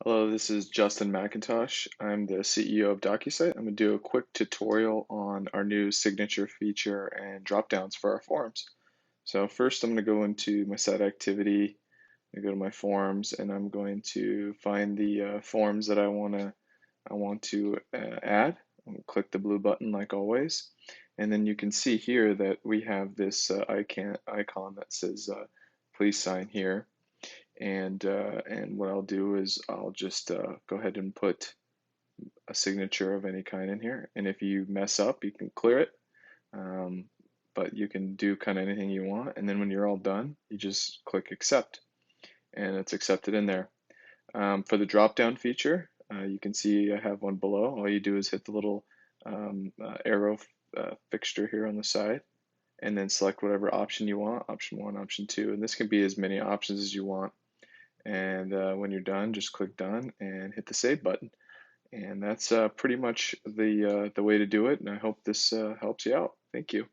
Hello, this is Justin McIntosh. I'm the CEO of DocuSite. I'm going to do a quick tutorial on our new signature feature and dropdowns for our forms. So first I'm going to go into my site activity, I go to my forms, and I'm going to find the forms that I want to add. I'm going to click the blue button like always. And then you can see here that we have this icon that says please sign here. And what I'll do is I'll just go ahead and put a signature of any kind in here. And if you mess up, you can clear it. Um, but you can do kind of anything you want. And then when you're all done, you just click accept, and it's accepted in there. For the drop down feature, you can see I have one below. All you do is hit the little arrow fixture here on the side, and then select whatever option you want, option one, option two, and this can be as many options as you want. And when you're done, just click done and hit the save button. And that's pretty much the way to do it. And I hope this helps you out. Thank you.